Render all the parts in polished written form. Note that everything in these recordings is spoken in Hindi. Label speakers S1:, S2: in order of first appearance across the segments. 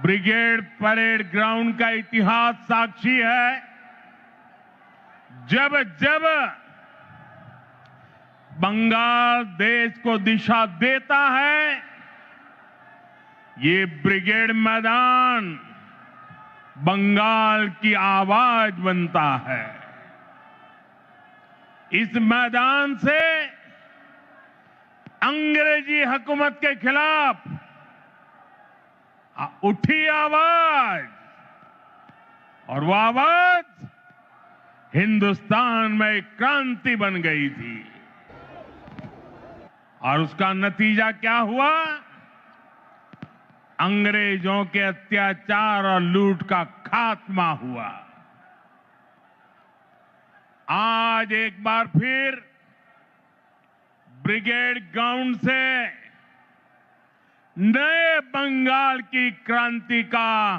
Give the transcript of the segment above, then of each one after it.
S1: ब्रिगेड परेड ग्राउंड का इतिहास साक्षी है। जब जब बंगाल देश को दिशा देता है, ये ब्रिगेड मैदान बंगाल की आवाज बनता है। इस मैदान से अंग्रेजी हुकूमत के खिलाफ उठी आवाज, और वो आवाज हिंदुस्तान में एक क्रांति बन गई थी। और उसका नतीजा क्या हुआ? अंग्रेजों के अत्याचार और लूट का खात्मा हुआ। आज एक बार फिर ब्रिगेड ग्राउंड से नए बंगाल की क्रांति का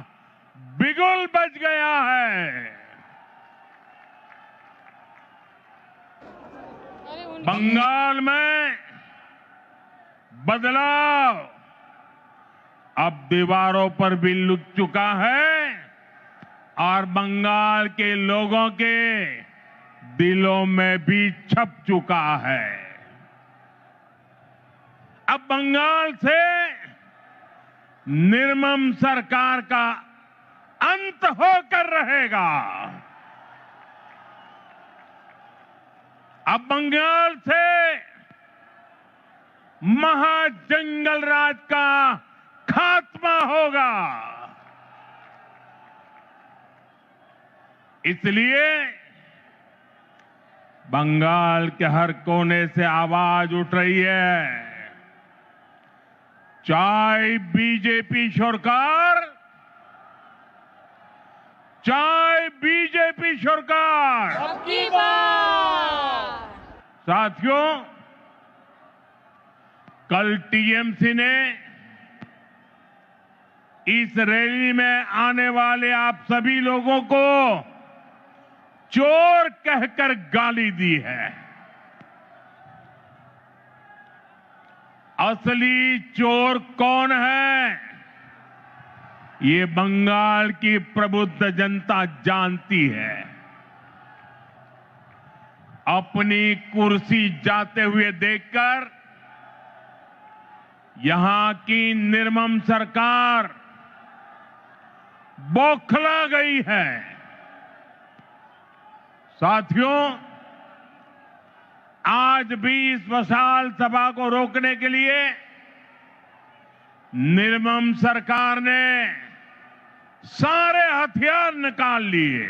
S1: बिगुल बज गया है। बंगाल में बदलाव अब दीवारों पर भी लुक चुका है और बंगाल के लोगों के दिलों में भी छप चुका है। अब बंगाल से निर्मम सरकार का अंत होकर रहेगा। अब बंगाल से महाजंगल राज का खात्मा होगा। इसलिए बंगाल के हर कोने से आवाज उठ रही है। चाहे बीजेपी सरकार, चाहे बीजेपी सरकार। साथियों, कल टीएमसी ने इस रैली में आने वाले आप सभी लोगों को चोर कहकर गाली दी है। असली चोर कौन है, ये बंगाल की प्रबुद्ध जनता जानती है। अपनी कुर्सी जाते हुए देखकर यहां की निर्मम सरकार बौखला गई है। साथियों, आज भी इस विशाल सभा को रोकने के लिए निर्मम सरकार ने सारे हथियार निकाल लिए।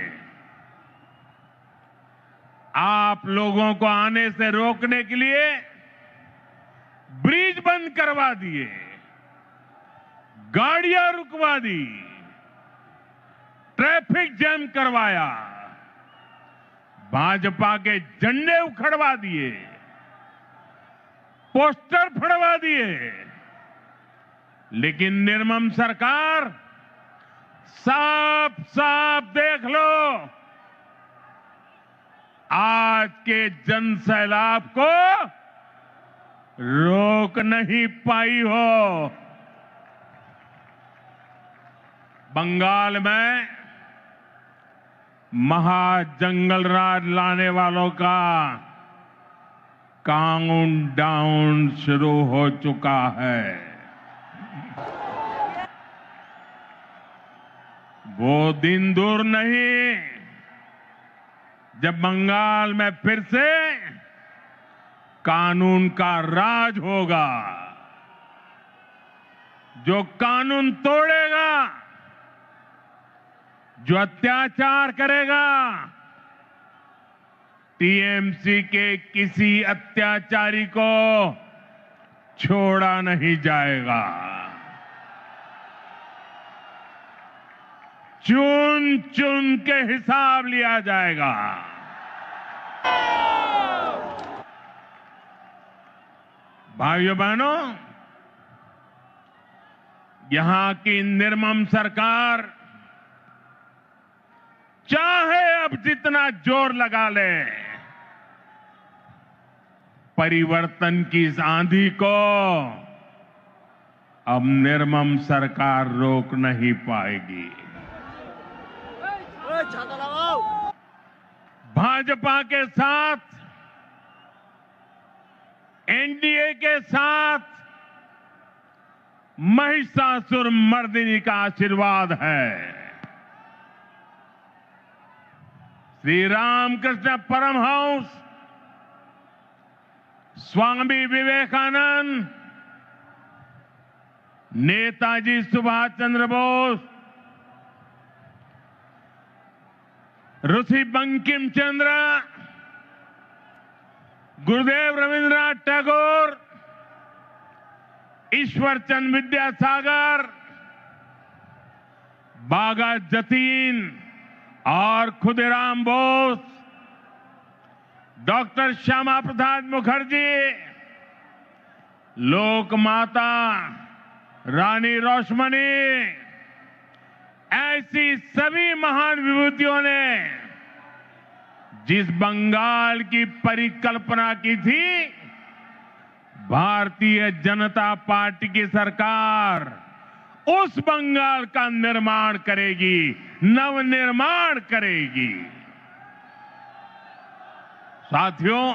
S1: आप लोगों को आने से रोकने के लिए ब्रिज बंद करवा दिए, गाड़ियां रुकवा दी, ट्रैफिक जैम करवाया, भाजपा के झंडे उखड़वा दिए, पोस्टर फड़वा दिए। लेकिन निर्मम सरकार, साफ साफ देख लो, आज के जन सैलाब को रोक नहीं पाई हो। बंगाल में महाजंगल राज लाने वालों का काउंटडाउन शुरू हो चुका है। वो दिन दूर नहीं जब बंगाल में फिर से कानून का राज होगा। जो कानून तोड़ेगा, जो अत्याचार करेगा, टीएमसी के किसी अत्याचारी को छोड़ा नहीं जाएगा। चुन चुन के हिसाब लिया जाएगा। भाइयों बहनों, यहां की निर्मम सरकार चाहे अब जितना जोर लगा ले, परिवर्तन की इस आंधी को अब निर्मम सरकार रोक नहीं पाएगी। भाजपा के साथ, एनडीए के साथ महिषासुर मर्दिनी का आशीर्वाद है। श्री रामकृष्ण परमहंस, स्वामी विवेकानंद, नेताजी सुभाष चंद्र बोस, ऋषि बंकिम चंद्र, गुरुदेव रविंद्रनाथ टैगोर, ईश्वर चंद विद्यासागर, बागा जतीन और खुदीराम बोस, डॉक्टर श्यामा प्रसाद मुखर्जी, लोकमाता रानी रोशमनी, ऐसी सभी महान विभूतियों ने जिस बंगाल की परिकल्पना की थी, भारतीय जनता पार्टी की सरकार उस बंगाल का निर्माण करेगी, नवनिर्माण करेगी। साथियों,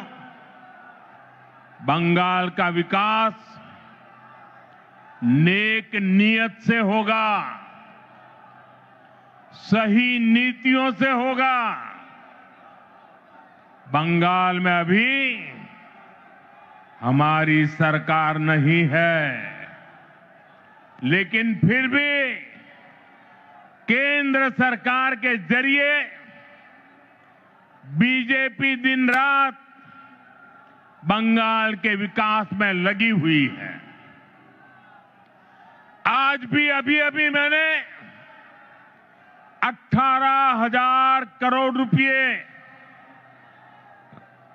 S1: बंगाल का विकास नेक नियत से होगा, सही नीतियों से होगा। बंगाल में अभी हमारी सरकार नहीं है, लेकिन फिर भी केंद्र सरकार के जरिए बीजेपी दिन रात बंगाल के विकास में लगी हुई है। आज भी अभी मैंने 18,000 करोड़ रुपए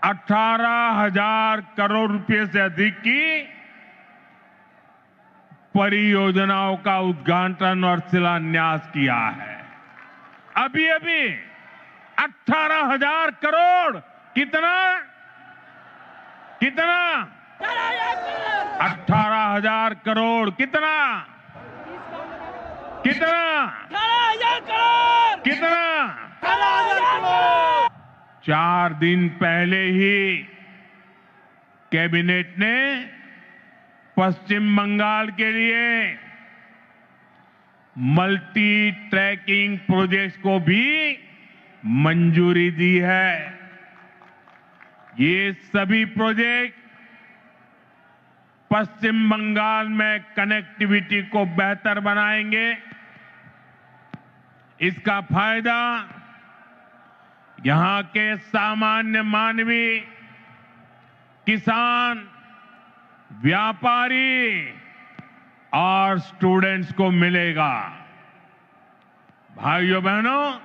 S1: 18,000 करोड़ रुपए से अधिक की परियोजनाओं का उद्घाटन और शिलान्यास किया है। अभी 18,000 करोड़ कितना 18,000 करोड़ कितना 4 दिन पहले ही कैबिनेट ने पश्चिम बंगाल के लिए मल्टी ट्रैकिंग प्रोजेक्ट्स को भी मंजूरी दी है। ये सभी प्रोजेक्ट पश्चिम बंगाल में कनेक्टिविटी को बेहतर बनाएंगे। इसका फायदा यहां के सामान्य मानवी, किसान, व्यापारी और स्टूडेंट्स को मिलेगा। भाइयों बहनों,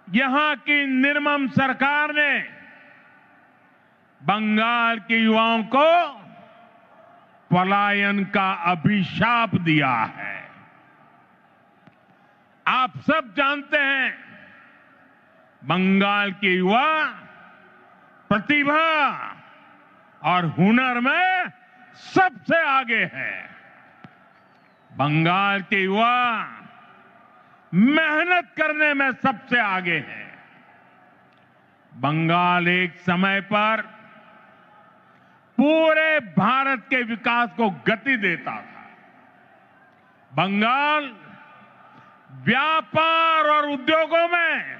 S1: यहां की निर्मम सरकार ने बंगाल के युवाओं को पलायन का अभिशाप दिया है। आप सब जानते हैं, बंगाल के युवा प्रतिभा और हुनर में सबसे आगे है। बंगाल के युवा मेहनत करने में सबसे आगे है। बंगाल एक समय पर पूरे भारत के विकास को गति देता था। बंगाल व्यापार और उद्योगों में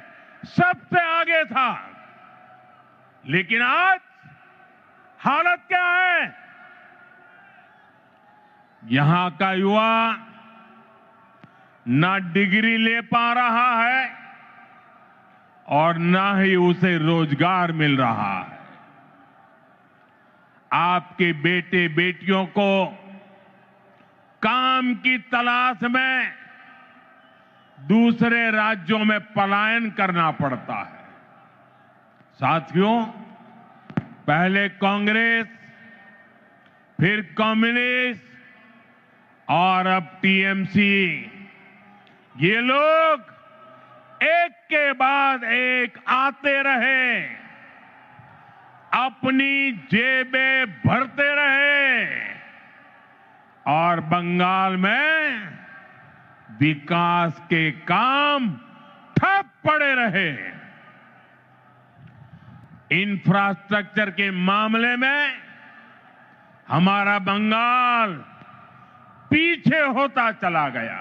S1: सबसे आगे था, लेकिन आज हालत क्या है? यहां का युवा ना डिग्री ले पा रहा है और ना ही उसे रोजगार मिल रहा है। आपके बेटे बेटियों को काम की तलाश में दूसरे राज्यों में पलायन करना पड़ता है। साथियों, पहले कांग्रेस, फिर कम्युनिस्ट और अब टीएमसी, ये लोग एक के बाद एक आते रहे, अपनी जेबें भरते रहे, और बंगाल में विकास के काम ठप पड़े रहे। इंफ्रास्ट्रक्चर के मामले में हमारा बंगाल पीछे होता चला गया।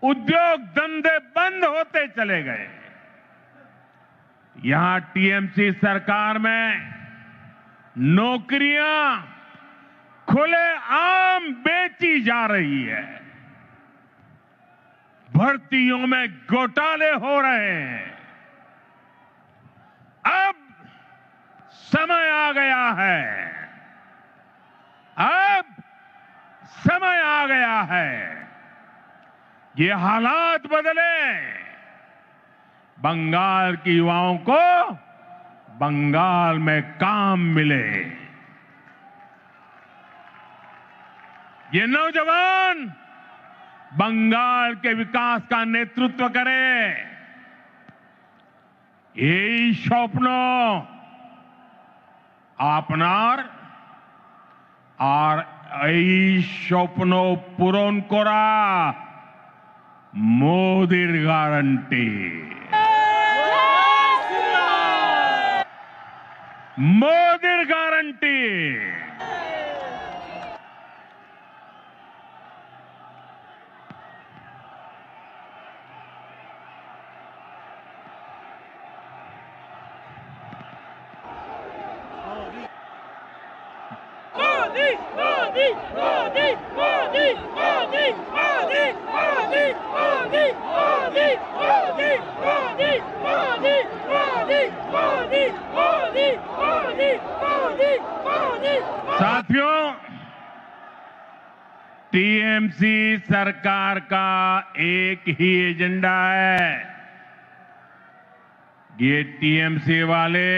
S1: उद्योग धंधे बंद होते चले गए। यहां टीएमसी सरकार में नौकरियां खुलेआम बेची जा रही है। भर्तियों में घोटाले हो रहे हैं। अब समय आ गया है। अब समय आ गया है। ये हालात बदले। बंगाल के युवाओं को बंगाल में काम मिले। ये नौजवान बंगाल के विकास का नेतृत्व करें। এই স্বপ্ন আপনার আর এই স্বপ্ন পূরণ করা মোদির গ্যারান্টি। মোদির গ্যারান্টি। साथियों, टीएमसी सरकार का एक ही एजेंडा है। ये टीएमसी वाले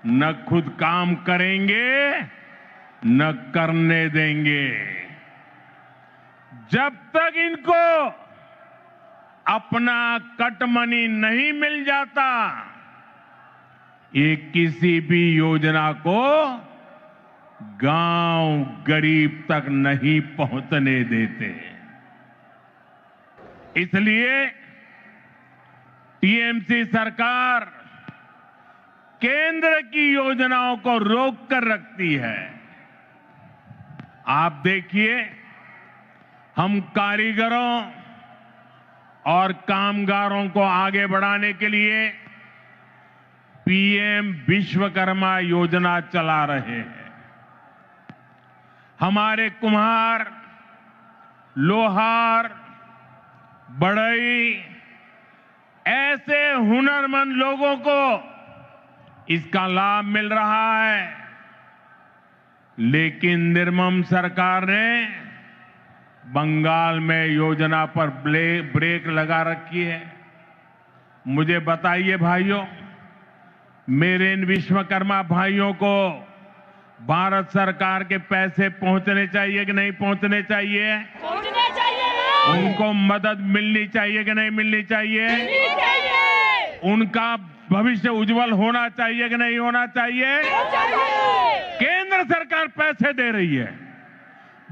S1: न खुद काम करेंगे न करने देंगे। जब तक इनको अपना कट मनी नहीं मिल जाता, ये किसी भी योजना को गांव गरीब तक नहीं पहुंचने देते। इसलिए टीएमसी सरकार केंद्र की योजनाओं को रोक कर रखती है। आप देखिए, हम कारीगरों और कामगारों को आगे बढ़ाने के लिए पीएम विश्वकर्मा योजना चला रहे हैं। हमारे कुम्हार, लोहार, बढ़ई ऐसे हुनरमंद लोगों को इसका लाभ मिल रहा है। लेकिन निर्मम सरकार ने बंगाल में योजना पर ब्रेक लगा रखी है। मुझे बताइए भाइयों, मेरे इन विश्वकर्मा भाइयों को भारत सरकार के पैसे पहुंचने चाहिए कि नहीं पहुंचने चाहिए?
S2: पहुंचने चाहिए।
S1: उनको मदद मिलनी चाहिए कि नहीं मिलनी चाहिए?
S2: मिलनी चाहिए।
S1: उनका भविष्य उज्जवल होना चाहिए कि नहीं होना चाहिए? केंद्र सरकार पैसे दे रही है,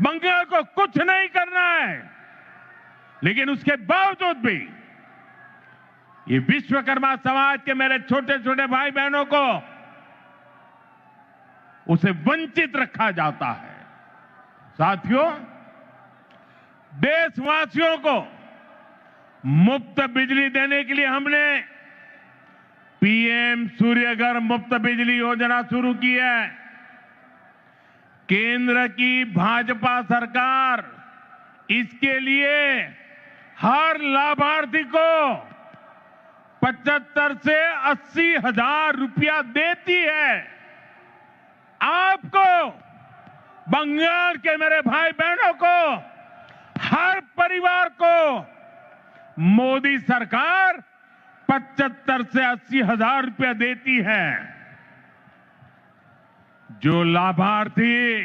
S1: बंगाल को कुछ नहीं करना है, लेकिन उसके बावजूद भी ये विश्वकर्मा समाज के मेरे छोटे छोटे भाई बहनों को उसे वंचित रखा जाता है। साथियों, देशवासियों को मुफ्त बिजली देने के लिए हमने पीएम सूर्यघर मुफ्त बिजली योजना शुरू की है। केंद्र की भाजपा सरकार इसके लिए हर लाभार्थी को 75 से 80 हजार रुपया देती है। आपको, बंगाल के मेरे भाई बहनों को, हर परिवार को मोदी सरकार 75 से 80 हजार रुपया देती है। जो लाभार्थी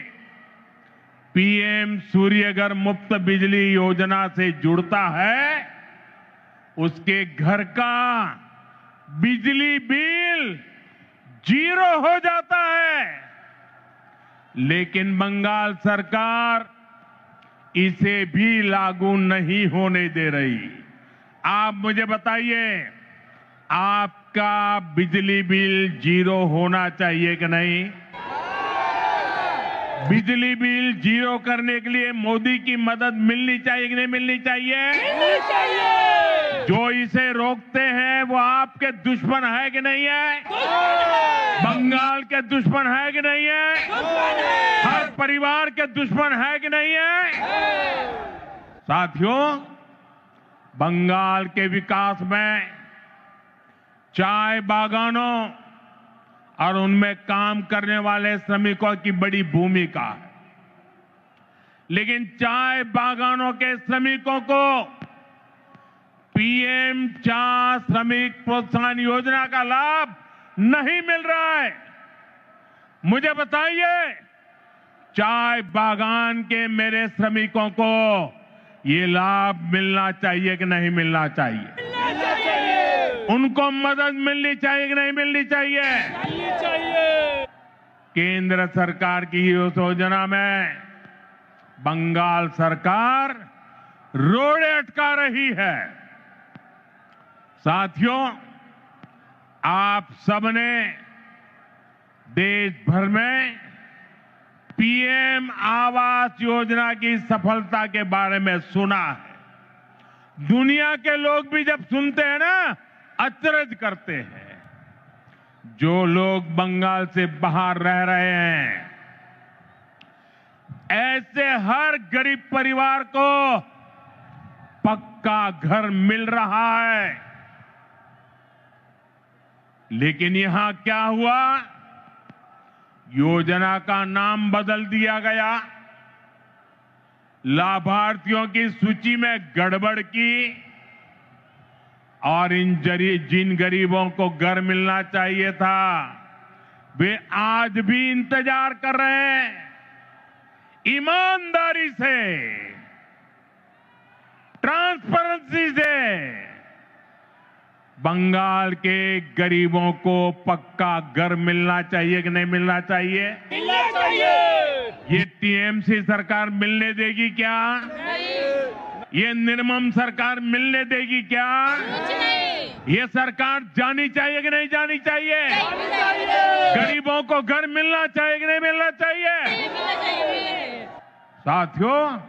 S1: पीएम सूर्यघर मुफ्त बिजली योजना से जुड़ता है, उसके घर का बिजली बिल 0 हो जाता है। लेकिन बंगाल सरकार इसे भी लागू नहीं होने दे रही। आप मुझे बताइए, आपका बिजली बिल 0 होना चाहिए कि नहीं? बिजली बिल 0 करने के लिए मोदी की मदद मिलनी चाहिए कि नहीं मिलनी चाहिए?
S2: मिलनी चाहिए।
S1: जो इसे रोकते हैं वो आपके दुश्मन है कि नहीं है? बंगाल के दुश्मन है कि नहीं है? हर परिवार के दुश्मन है कि नहीं है? साथियों, बंगाल के विकास में चाय बागानों और उनमें काम करने वाले श्रमिकों की बड़ी भूमिका है। लेकिन चाय बागानों के श्रमिकों को पीएम चाय श्रमिक प्रोत्साहन योजना का लाभ नहीं मिल रहा है। मुझे बताइए, चाय बागान के मेरे श्रमिकों को ये लाभ मिलना चाहिए कि नहीं मिलना चाहिए?
S2: मिलना चाहिए।
S1: उनको मदद मिलनी चाहिए कि नहीं मिलनी चाहिए?
S2: मिलनी चाहिए।
S1: केंद्र सरकार की इस योजना में बंगाल सरकार रोड़े अटका रही है। साथियों, आप सबने देश भर में पीएम आवास योजना की सफलता के बारे में सुना है। दुनिया के लोग भी जब सुनते हैं ना, अचरज करते हैं। जो लोग बंगाल से बाहर रह रहे हैं, ऐसे हर गरीब परिवार को पक्का घर मिल रहा है। लेकिन यहां क्या हुआ? योजना का नाम बदल दिया गया, लाभार्थियों की सूची में गड़बड़ की और जिन गरीबों को घर मिलना चाहिए था वे आज भी इंतजार कर रहे हैं। ईमानदारी से, ट्रांसपेरेंसी से बंगाल के गरीबों को पक्का घर मिलना चाहिए कि नहीं मिलना चाहिए?
S2: मिलना चाहिए।
S1: ये टीएमसी सरकार मिलने देगी क्या? ये निर्मम सरकार मिलने देगी क्या?
S2: कुछ नहीं।
S1: ये सरकार जानी चाहिए कि नहीं जानी चाहिए?
S2: मिलना चाहिए।
S1: गरीबों को घर मिलना चाहिए कि नहीं मिलना चाहिए?
S2: मिलना चाहिए।
S1: साथियों,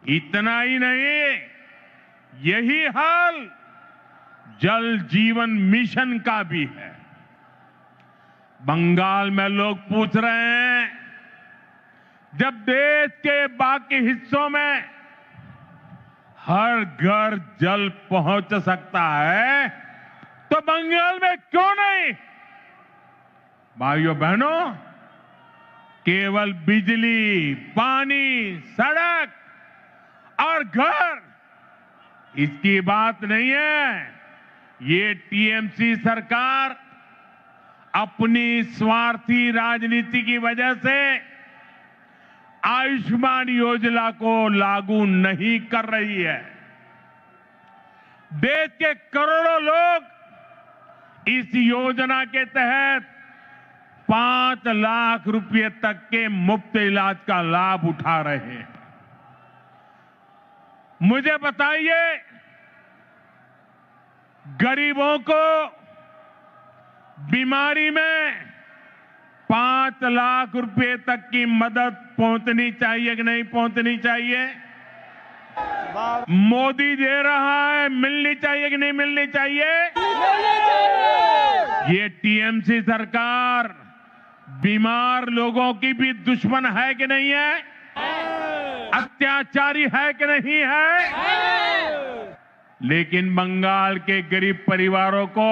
S1: इतना ही नहीं, यही हाल जल जीवन मिशन का भी है। बंगाल में लोग पूछ रहे हैं, जब देश के बाकी हिस्सों में हर घर जल पहुंच सकता है तो बंगाल में क्यों नहीं? भाइयों बहनों, केवल बिजली, पानी, सड़क और घर इसकी बात नहीं है। ये टीएमसी सरकार अपनी स्वार्थी राजनीति की वजह से आयुष्मान योजना को लागू नहीं कर रही है। देश के करोड़ों लोग इस योजना के तहत 5 लाख रुपए तक के मुफ्त इलाज का लाभ उठा रहे हैं। मुझे बताइए, गरीबों को बीमारी में 5 लाख रुपए तक की मदद पहुंचनी चाहिए कि नहीं पहुंचनी चाहिए? मोदी दे रहा है, मिलनी चाहिए कि नहीं मिलनी चाहिए?
S2: मिलना चाहिए।
S1: ये टीएमसी सरकार बीमार लोगों की भी दुश्मन है कि नहीं है? अत्याचारी है कि नहीं है? लेकिन बंगाल के गरीब परिवारों को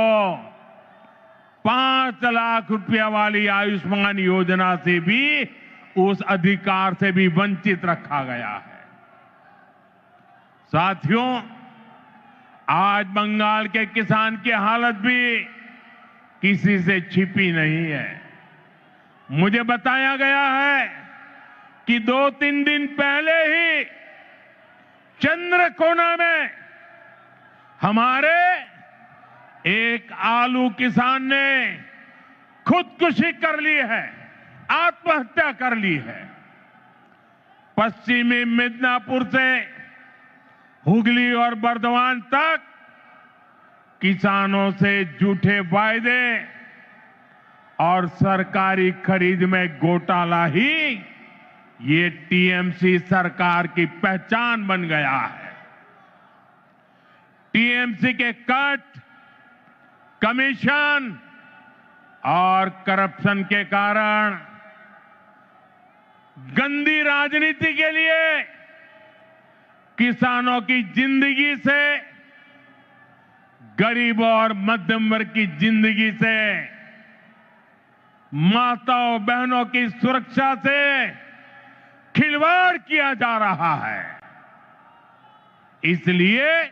S1: 5 लाख रुपया वाली आयुष्मान योजना से भी, उस अधिकार से भी वंचित रखा गया है। साथियों, आज बंगाल के किसान की हालत भी किसी से छिपी नहीं है। मुझे बताया गया है कि 2-3 दिन पहले ही चंद्रकोना में हमारे एक आलू किसान ने खुदकुशी कर ली है। आत्महत्या कर ली है। पश्चिमी मिदनापुर से हुगली और बर्दवान तक किसानों से झूठे वायदे और सरकारी खरीद में घोटाला ही ये टीएमसी सरकार की पहचान बन गया है। टीएमसी के कट, कमीशन और करप्शन के कारण गंदी राजनीति के लिए किसानों की जिंदगी से, गरीबों और मध्यम वर्ग की जिंदगी से, माताओं बहनों की सुरक्षा से खिलवाड़ किया जा रहा है। इसलिए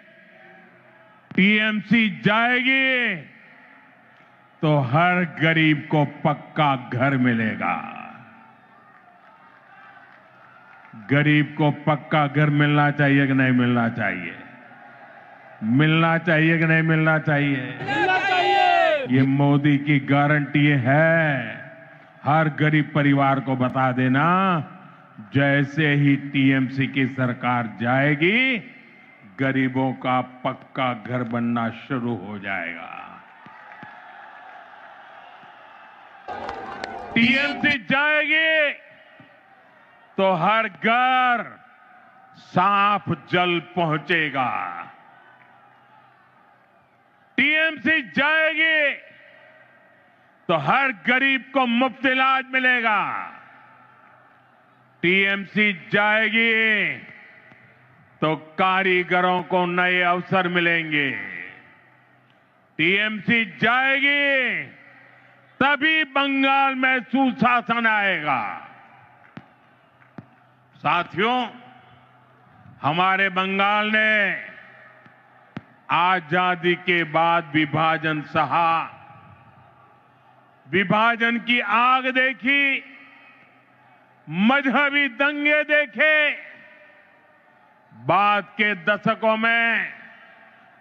S1: टीएमसी जाएगी तो हर गरीब को पक्का घर मिलेगा। गरीब को पक्का घर मिलना चाहिए कि नहीं मिलना चाहिए? मिलना चाहिए कि नहीं मिलना चाहिए?
S2: मिलना चाहिए।
S1: ये मोदी की गारंटी है। हर गरीब परिवार को बता देना, जैसे ही टीएमसी की सरकार जाएगी, गरीबों का पक्का घर बनना शुरू हो जाएगा। टीएमसी जाएगी तो हर घर साफ जल पहुंचेगा। टीएमसी जाएगी तो हर गरीब को मुफ्त इलाज मिलेगा। टीएमसी जाएगी तो कारीगरों को नए अवसर मिलेंगे। टीएमसी जाएगी तभी बंगाल में सुशासन आएगा। साथियों, हमारे बंगाल ने आजादी के बाद विभाजन सहा, विभाजन की आग देखी, मजहबी दंगे देखे, बाद के दशकों में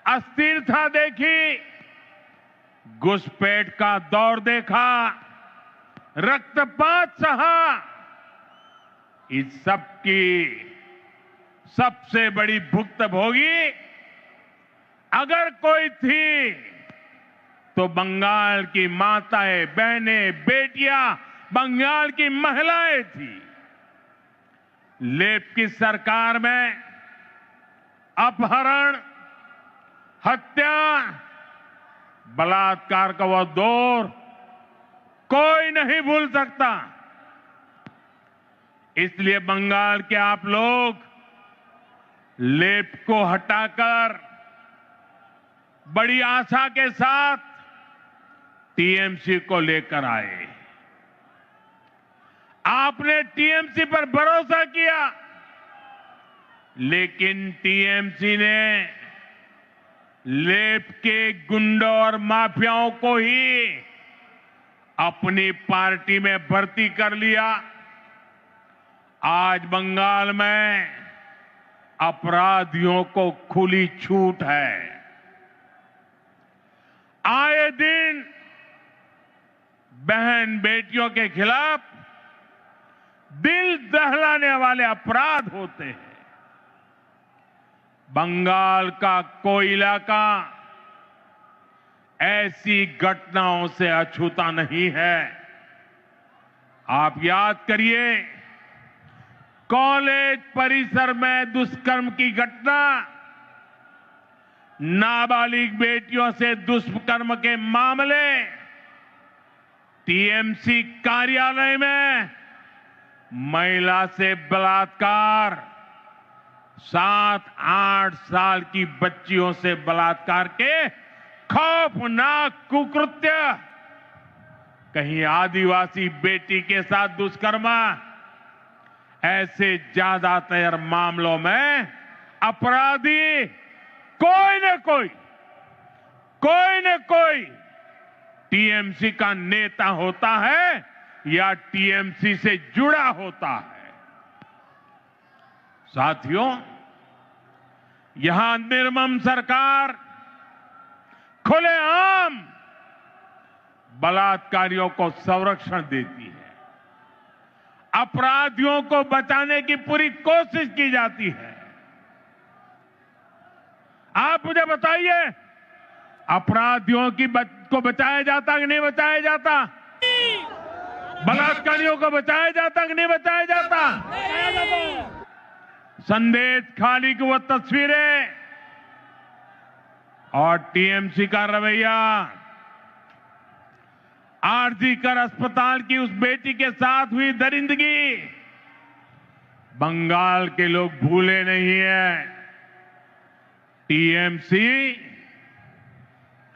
S1: अस्थिरता देखी, घुसपैठ का दौर देखा, रक्तपात सहा। इस सब की सबसे बड़ी भुक्तभोगी अगर कोई थी तो बंगाल की माताएं, बहनें, बेटियां, बंगाल की महिलाएं थी। लेप की सरकार में अपहरण, हत्या, बलात्कार का वो दौर कोई नहीं भूल सकता। इसलिए बंगाल के आप लोग लेप को हटाकर बड़ी आशा के साथ टीएमसी को लेकर आए। आपने टीएमसी पर भरोसा किया, लेकिन टीएमसी ने लेप के गुंडों और माफियाओं को ही अपनी पार्टी में भर्ती कर लिया। आज बंगाल में अपराधियों को खुली छूट है। आए दिन बहन बेटियों के खिलाफ दिल दहलाने वाले अपराध होते हैं। बंगाल का कोई इलाका ऐसी घटनाओं से अछूता नहीं है। आप याद करिए, कॉलेज परिसर में दुष्कर्म की घटना, नाबालिग बेटियों से दुष्कर्म के मामले, टीएमसी कार्यालय में महिला से बलात्कार, 7-8 साल की बच्चियों से बलात्कार के खौफनाक कुकृत्य, कहीं आदिवासी बेटी के साथ दुष्कर्म, ऐसे ज्यादातर मामलों में अपराधी कोई न कोई टीएमसी का नेता होता है या टीएमसी से जुड़ा होता है। साथियों, यहां निर्मम सरकार खुलेआम बलात्कारियों को संरक्षण देती है। अपराधियों को बचाने की पूरी कोशिश की जाती है। आप मुझे बताइए, अपराधियों को बचाया जाता कि नहीं बचाया जाता? बलात्कारियों को बचाया जाता कि नहीं बचाया जाता? संदेश खाली की वो तस्वीरें और टीएमसी का रवैया, आरजी कर अस्पताल की उस बेटी के साथ हुई दरिंदगी, बंगाल के लोग भूले नहीं हैं। टीएमसी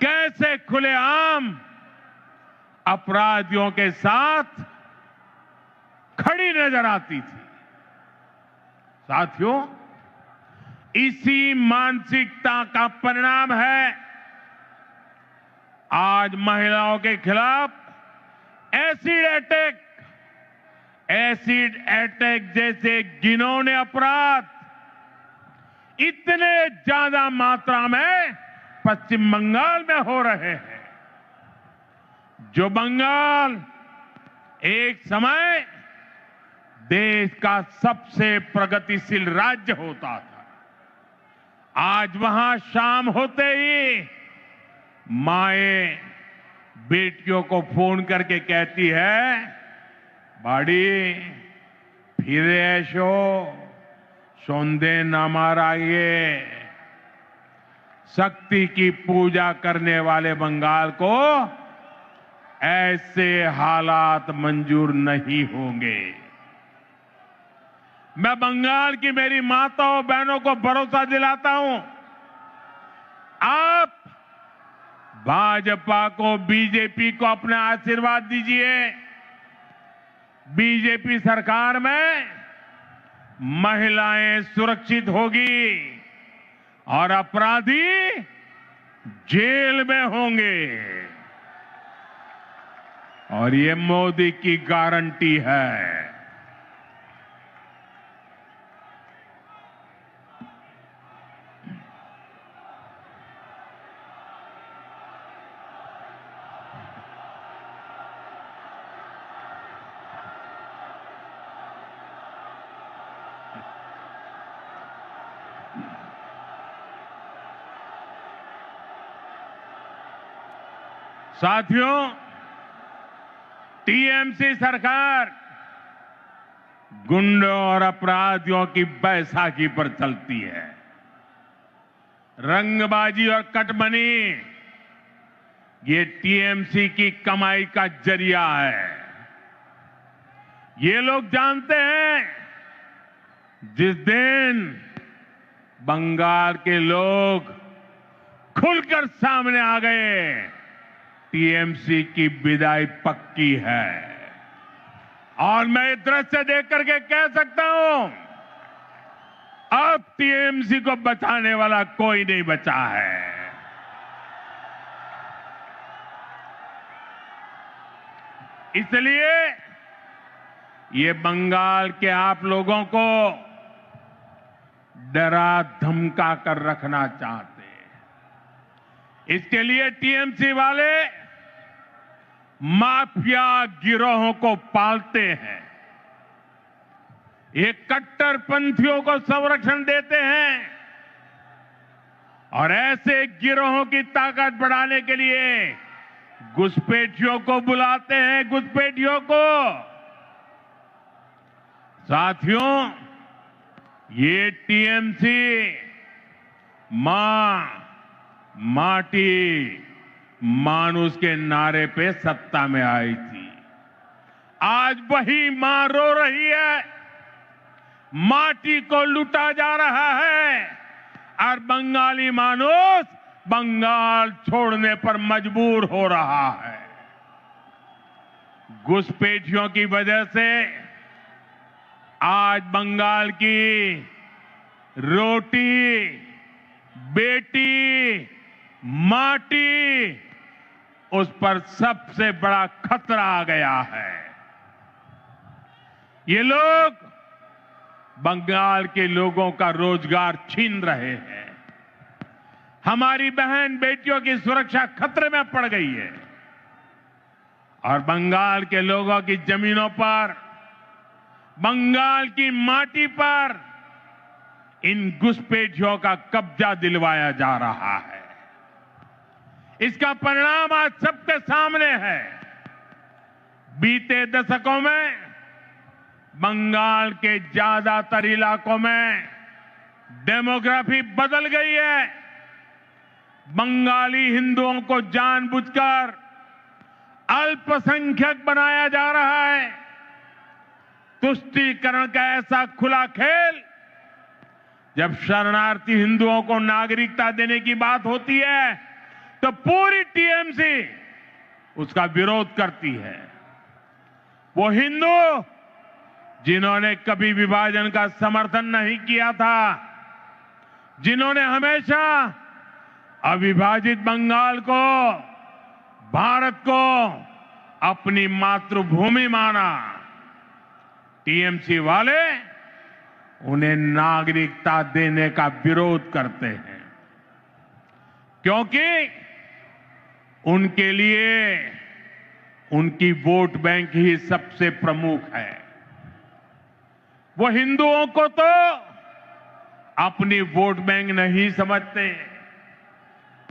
S1: कैसे खुलेआम अपराधियों के साथ खड़ी नजर आती थी। साथियों, इसी मानसिकता का परिणाम है आज महिलाओं के खिलाफ एसिड अटैक जैसे घिनौने अपराध इतने ज्यादा मात्रा में पश्चिम बंगाल में हो रहे हैं। जो बंगाल एक समय देश का सबसे प्रगतिशील राज्य होता था, आज वहां शाम होते ही माएं बेटियों को फोन करके कहती है, बाड़ी फिर ऐशो सौंदे न माराइए। शक्ति की पूजा करने वाले बंगाल को ऐसे हालात मंजूर नहीं होंगे। मैं बंगाल की मेरी माताओं बहनों को भरोसा दिलाता हूं, आप भाजपा को, बीजेपी को अपना आशीर्वाद दीजिए। बीजेपी सरकार में महिलाएं सुरक्षित होगी और अपराधी जेल में होंगे, और ये मोदी की गारंटी है। साथियों, टीएमसी सरकार गुंडों और अपराधियों की बैसाखी पर चलती है। रंगबाजी और कटमनी ये टीएमसी की कमाई का जरिया है। ये लोग जानते हैं, जिस दिन बंगाल के लोग खुलकर सामने आ गए, टीएमसी की विदाई पक्की है। और मैं ये दृश्य देख करके कह सकता हूं, अब टीएमसी को बचाने वाला कोई नहीं बचा है। इसलिए ये बंगाल के आप लोगों को डरा धमका कर रखना चाहते हैं। इसके लिए टीएमसी वाले माफिया गिरोहों को पालते हैं, ये कट्टरपंथियों को संरक्षण देते हैं और ऐसे गिरोहों की ताकत बढ़ाने के लिए घुसपैठियों को बुलाते हैं, घुसपैठियों को। साथियों, ये टीएमसी मां माटी मानुष के नारे पे सत्ता में आई थी। आज वही मां रो रही है, माटी को लूटा जा रहा है और बंगाली मानुष बंगाल छोड़ने पर मजबूर हो रहा है। घुसपैठियों की वजह से आज बंगाल की रोटी, बेटी, माटी, उस पर सबसे बड़ा खतरा आ गया है। ये लोग बंगाल के लोगों का रोजगार छीन रहे हैं। हमारी बहन बेटियों की सुरक्षा खतरे में पड़ गई है और बंगाल के लोगों की जमीनों पर बंगाल की माटी पर इन घुसपैठियों का कब्जा दिलवाया जा रहा है। इसका परिणाम आज सबके सामने है। बीते दशकों में बंगाल के ज्यादातर इलाकों में डेमोग्राफी बदल गई है। बंगाली हिंदुओं को जानबूझकर अल्पसंख्यक बनाया जा रहा है। तुष्टीकरण का ऐसा खुला खेल, जब शरणार्थी हिंदुओं को नागरिकता देने की बात होती है तो पूरी टीएमसी उसका विरोध करती है। वो हिंदू जिन्होंने कभी विभाजन का समर्थन नहीं किया था, जिन्होंने हमेशा अविभाजित बंगाल को, भारत को अपनी मातृभूमि माना, टीएमसी वाले उन्हें नागरिकता देने का विरोध करते हैं, क्योंकि उनके लिए उनकी वोट बैंक ही सबसे प्रमुख है। वो हिंदुओं को तो अपनी वोट बैंक नहीं समझते,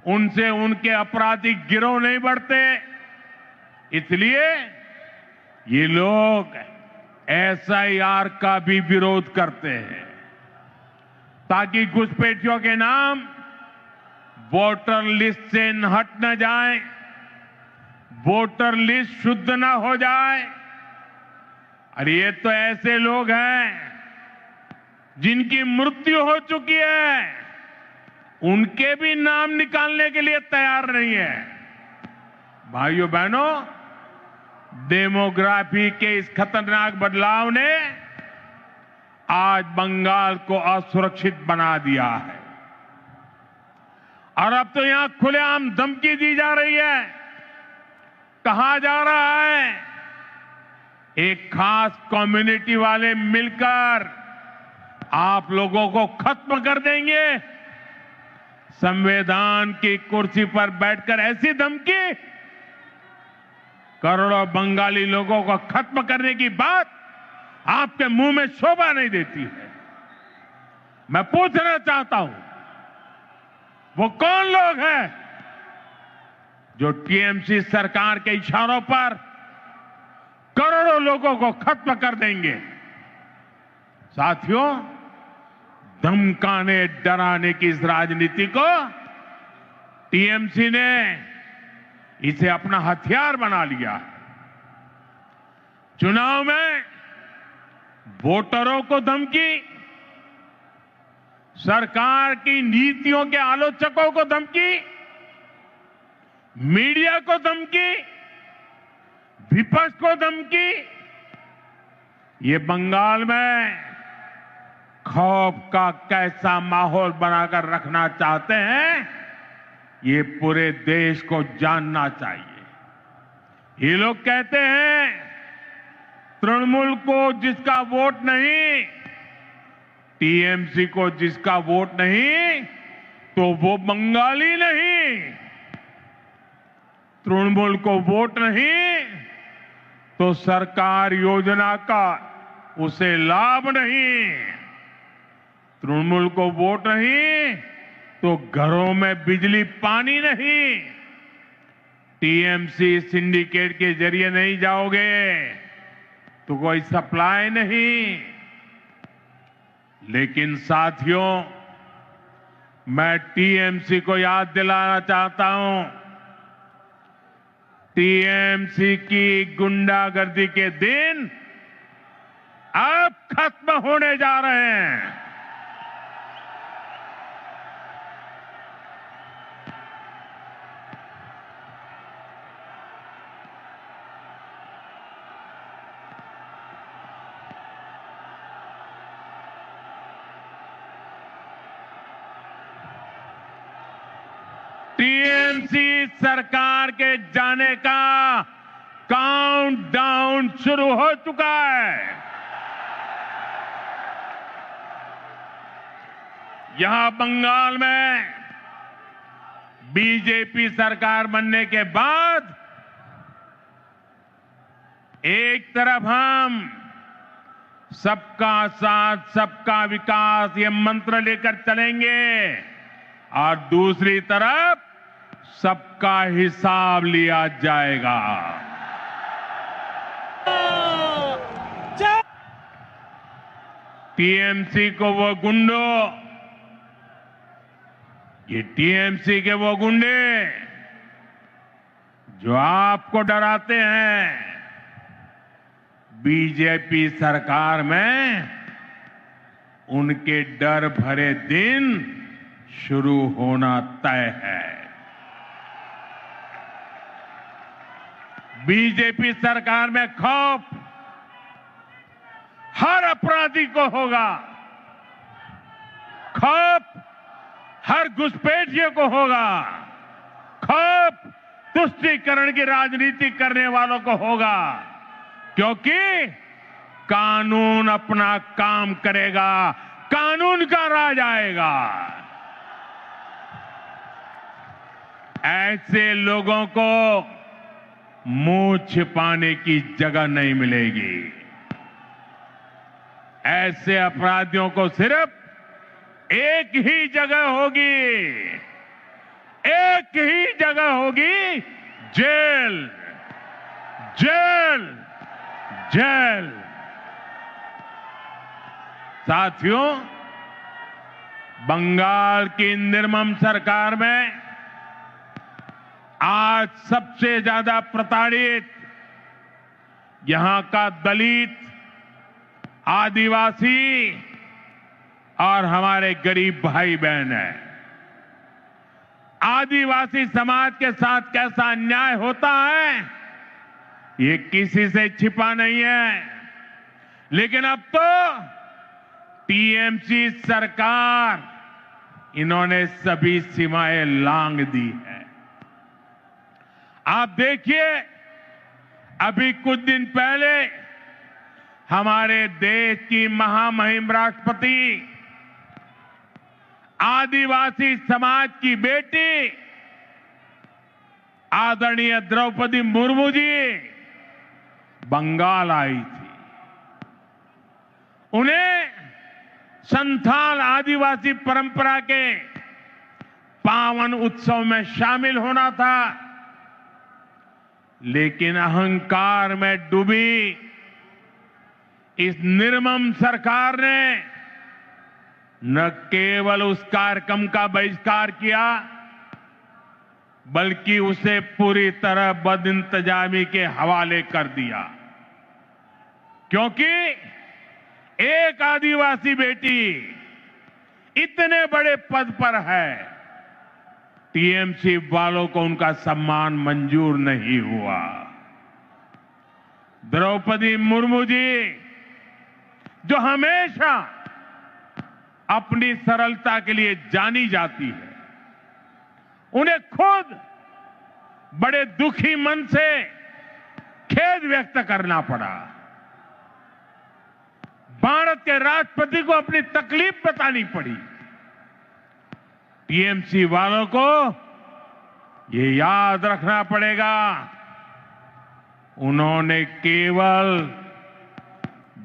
S1: उनसे उनके आपराधिक गिरोह नहीं बढ़ते, इसलिए ये लोग एसआईआर का भी विरोध करते हैं, ताकि घुसपैठियों के नाम वोटर लिस्ट से हट न जाए, वोटर लिस्ट शुद्ध न हो जाए। और ये तो ऐसे लोग हैं जिनकी मृत्यु हो चुकी है, उनके भी नाम निकालने के लिए तैयार नहीं है। भाइयों बहनों, डेमोग्राफी के इस खतरनाक बदलाव ने आज बंगाल को असुरक्षित बना दिया है। और अब तो यहां खुलेआम धमकी दी जा रही है। कहा जा रहा है एक खास कम्युनिटी वाले मिलकर आप लोगों को खत्म कर देंगे। संविधान की कुर्सी पर बैठकर ऐसी धमकी, करोड़ों बंगाली लोगों को खत्म करने की बात आपके मुंह में शोभा नहीं देती है। मैं पूछना चाहता हूं, वो कौन लोग हैं जो टीएमसी सरकार के इशारों पर करोड़ों लोगों को खत्म कर देंगे? साथियों, धमकाने डराने की इस राजनीति को टीएमसी ने इसे अपना हथियार बना लिया। चुनाव में वोटरों को धमकी, सरकार की नीतियों के आलोचकों को धमकी, मीडिया को धमकी, विपक्ष को धमकी। ये बंगाल में खौफ का कैसा माहौल बनाकर रखना चाहते हैं, ये पूरे देश को जानना चाहिए। ये लोग कहते हैं तृणमूल को जिसका वोट नहीं, टीएमसी को जिसका वोट नहीं, तो वो बंगाली नहीं। तृणमूल को वोट नहीं तो सरकार योजना का उसे लाभ नहीं। तृणमूल को वोट नहीं तो घरों में बिजली पानी नहीं। टीएमसी सिंडिकेट के जरिए नहीं जाओगे तो कोई सप्लाई नहीं। लेकिन साथियों, मैं टीएमसी को याद दिलाना चाहता हूं, टीएमसी की गुंडागर्दी के दिन अब खत्म होने जा रहे हैं। टीएमसी सरकार के जाने का काउंटडाउन शुरू हो चुका है। यहां बंगाल में बीजेपी सरकार बनने के बाद एक तरफ हम सबका साथ सबका विकास ये मंत्र लेकर चलेंगे और दूसरी तरफ सबका हिसाब लिया जाएगा। टीएमसी को वो गुंडों, ये टीएमसी के वो गुंडे जो आपको डराते हैं, बीजेपी सरकार में उनके डर भरे दिन शुरू होना तय है। बीजेपी सरकार में खौफ हर अपराधी को होगा, खौफ हर घुसपैठिए को होगा, खौफ तुष्टीकरण की राजनीति करने वालों को होगा, क्योंकि कानून अपना काम करेगा, कानून का राज आएगा। ऐसे लोगों को मुंह छिपाने की जगह नहीं मिलेगी। ऐसे अपराधियों को सिर्फ एक ही जगह होगी, एक ही जगह होगी, जेल, जेल, जेल। साथियों, बंगाल की निर्मम सरकार में आज सबसे ज्यादा प्रताड़ित यहां का दलित, आदिवासी और हमारे गरीब भाई बहन हैं। आदिवासी समाज के साथ कैसा अन्याय होता है ये किसी से छिपा नहीं है, लेकिन अब तो टीएमसी सरकार इन्होंने सभी सीमाएं लांघ दी है। आप देखिए, अभी कुछ दिन पहले हमारे देश की महामहिम राष्ट्रपति, आदिवासी समाज की बेटी आदरणीय द्रौपदी मुर्मू जी बंगाल आई थी। उन्हें संथाल आदिवासी परंपरा के पावन उत्सव में शामिल होना था, लेकिन अहंकार में डूबी इस निर्मम सरकार ने न केवल उस कार्यक्रम का बहिष्कार किया, बल्कि उसे पूरी तरह बदइंतजामी के हवाले कर दिया। क्योंकि एक आदिवासी बेटी इतने बड़े पद पर है, टीएमसी वालों को उनका सम्मान मंजूर नहीं हुआ। द्रौपदी मुर्मू जी, जो हमेशा अपनी सरलता के लिए जानी जाती है, उन्हें खुद बड़े दुखी मन से खेद व्यक्त करना पड़ा। भारत के राष्ट्रपति को अपनी तकलीफ बतानी पड़ी। टीएमसी वालों को ये याद रखना पड़ेगा, उन्होंने केवल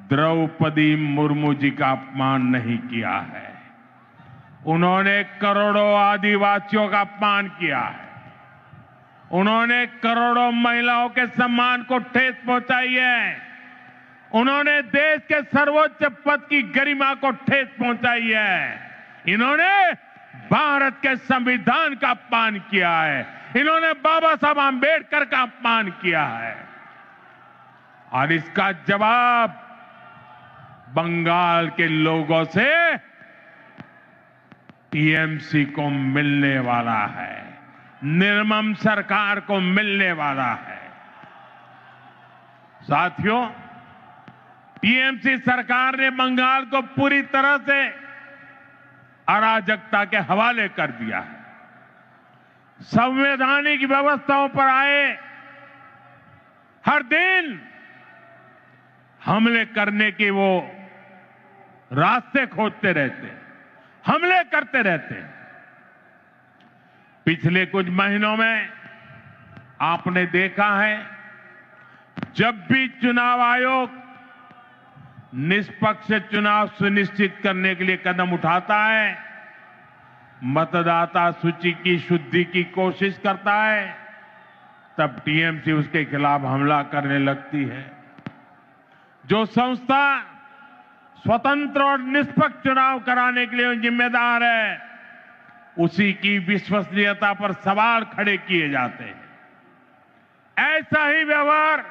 S1: द्रौपदी मुर्मू जी का अपमान नहीं किया है, उन्होंने करोड़ों आदिवासियों का अपमान किया है, उन्होंने करोड़ों महिलाओं के सम्मान को ठेस पहुंचाई है, उन्होंने देश के सर्वोच्च पद की गरिमा को ठेस पहुंचाई है, इन्होंने भारत के संविधान का अपमान किया है, इन्होंने बाबा साहब आंबेडकर का अपमान किया है। और इसका जवाब बंगाल के लोगों से टीएमसी को मिलने वाला है, निर्मम सरकार को मिलने वाला है। साथियों, टीएमसी सरकार ने बंगाल को पूरी तरह से अराजकता के हवाले कर दिया है। संवैधानिक व्यवस्थाओं पर आए हर दिन हमले करने के वो रास्ते खोजते रहते हैं, हमले करते रहते हैं। पिछले कुछ महीनों में आपने देखा है, जब भी चुनाव आयोग निष्पक्ष चुनाव सुनिश्चित करने के लिए कदम उठाता है, मतदाता सूची की शुद्धि की कोशिश करता है, तब टीएमसी उसके खिलाफ हमला करने लगती है। जो संस्था स्वतंत्र और निष्पक्ष चुनाव कराने के लिए जिम्मेदार है, उसी की विश्वसनीयता पर सवाल खड़े किए जाते हैं। ऐसा ही व्यवहार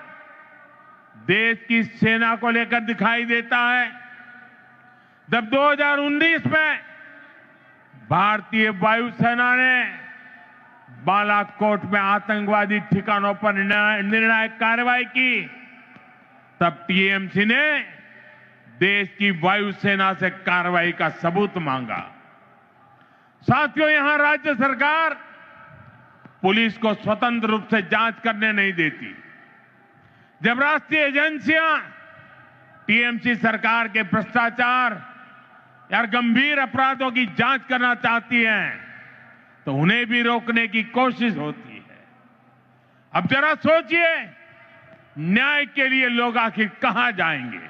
S1: देश की सेना को लेकर दिखाई देता है। जब 2019 में भारतीय वायुसेना ने बालाकोट में आतंकवादी ठिकानों पर निर्णायक कार्रवाई की, तब टीएमसी ने देश की वायुसेना से कार्रवाई का सबूत मांगा। साथियों, यहां राज्य सरकार पुलिस को स्वतंत्र रूप से जांच करने नहीं देती। जब राष्ट्रीय एजेंसियां टीएमसी सरकार के भ्रष्टाचार या गंभीर अपराधों की जांच करना चाहती हैं, तो उन्हें भी रोकने की कोशिश होती है। अब जरा सोचिए, न्याय के लिए लोग आखिर कहां जाएंगे?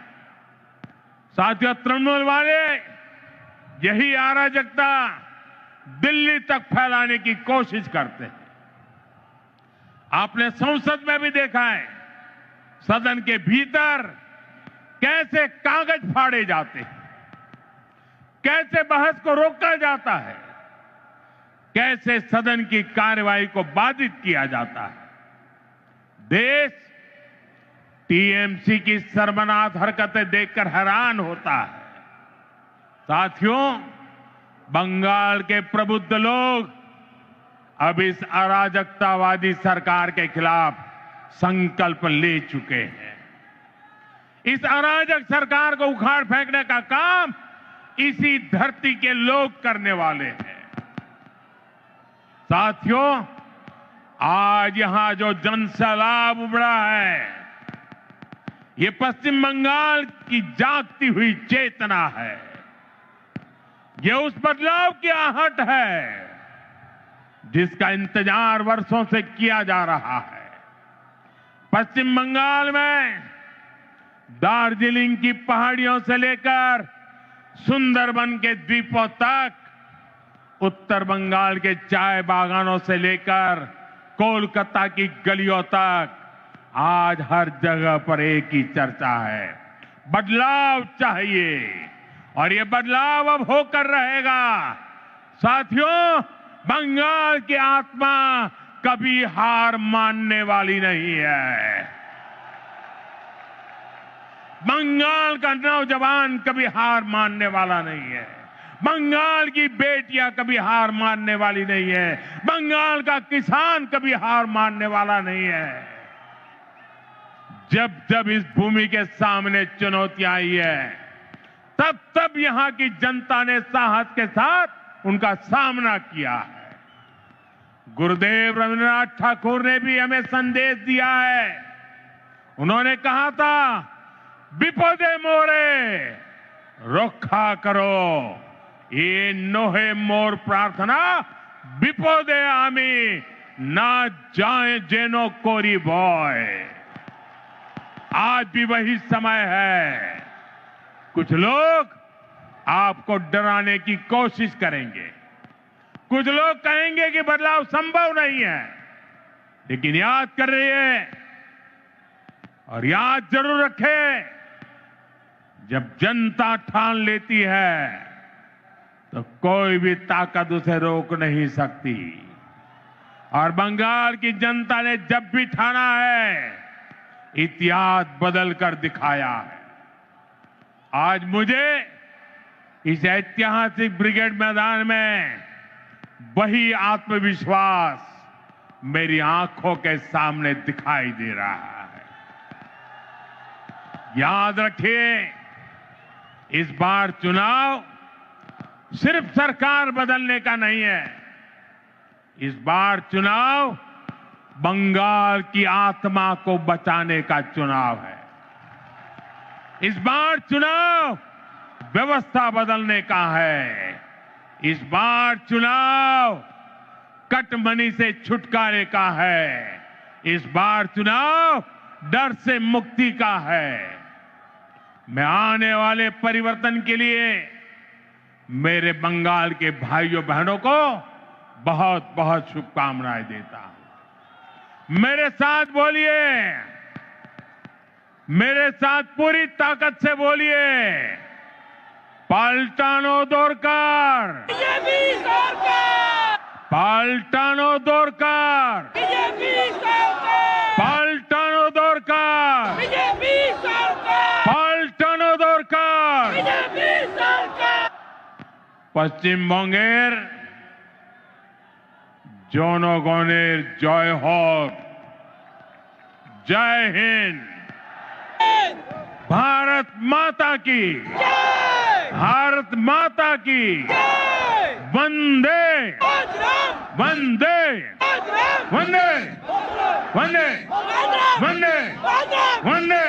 S1: साथियों, तृणमूल वाले यही अराजकता दिल्ली तक फैलाने की कोशिश करते हैं। आपने संसद में भी देखा है, सदन के भीतर कैसे कागज फाड़े जाते हैं, कैसे बहस को रोका जाता है, कैसे सदन की कार्यवाही को बाधित किया जाता है। देश टीएमसी की शर्मनाक हरकतें देखकर हैरान होता है। साथियों, बंगाल के प्रबुद्ध लोग अब इस अराजकतावादी सरकार के खिलाफ संकल्प ले चुके हैं। इस अराजक सरकार को उखाड़ फेंकने का काम इसी धरती के लोग करने वाले हैं। साथियों, आज यहां जो जनसैलाब उमड़ा है, ये पश्चिम बंगाल की जागती हुई चेतना है। ये उस बदलाव की आहट है जिसका इंतजार वर्षों से किया जा रहा है। पश्चिम बंगाल में दार्जिलिंग की पहाड़ियों से लेकर सुंदरबन के द्वीपों तक, उत्तर बंगाल के चाय बागानों से लेकर कोलकाता की गलियों तक, आज हर जगह पर एक ही चर्चा है, बदलाव चाहिए। और ये बदलाव अब होकर रहेगा। साथियों, बंगाल की आत्मा कभी हार मानने वाली नहीं है। बंगाल का नौजवान कभी हार मानने वाला नहीं है। बंगाल की बेटियां कभी हार मानने वाली नहीं है। बंगाल का किसान कभी हार मानने वाला नहीं है। जब जब इस भूमि के सामने चुनौतियां आई है, तब तब यहां की जनता ने साहस के साथ उनका सामना किया है। गुरुदेव रविन्द्रनाथ ठाकुर ने भी हमें संदेश दिया है। उन्होंने कहा था, विपदे मोरे रक्षा करो, ये नोहे मोर प्रार्थना विपदे आमी ना जाए जेनो कोरी बॉय। आज भी वही समय है। कुछ लोग आपको डराने की कोशिश करेंगे, कुछ लोग कहेंगे कि बदलाव संभव नहीं है, लेकिन याद कर रहिए और याद जरूर रखें, जब जनता ठान लेती है तो कोई भी ताकत उसे रोक नहीं सकती। और बंगाल की जनता ने जब भी ठाना है, इतिहास बदल कर दिखाया है। आज मुझे इस ऐतिहासिक ब्रिगेड मैदान में वही आत्मविश्वास मेरी आंखों के सामने दिखाई दे रहा है। याद रखिए, इस बार चुनाव सिर्फ सरकार बदलने का नहीं है। इस बार चुनाव बंगाल की आत्मा को बचाने का चुनाव है। इस बार चुनाव व्यवस्था बदलने का है। इस बार चुनाव कटमनी से छुटकारे का है। इस बार चुनाव डर से मुक्ति का है। मैं आने वाले परिवर्तन के लिए मेरे बंगाल के भाइयों बहनों को बहुत बहुत शुभकामनाएं देता हूं। मेरे साथ बोलिए, मेरे साथ पूरी ताकत से बोलिए, पाल्टानो दोरकार,
S2: बीजेपी सरकार,
S1: पाल्टानो दोरकार,
S2: बीजेपी सरकार,
S1: पाल्टानो दोरकार,
S2: बीजेपी सरकार,
S1: पाल्टानो दोरकार।
S2: बीजेपी सरकार।
S1: पश्चिमबंगेर জনগণের জয় হোক। जय हिंद। भारत माता की,
S2: जय
S1: भारत माता की,
S2: जय
S1: वंदे
S2: बजरंग,
S1: वंदे
S2: बजरंग,
S1: वंदे वंदे
S2: बजरंग,
S1: वंदे
S2: बजरंग,
S1: वंदे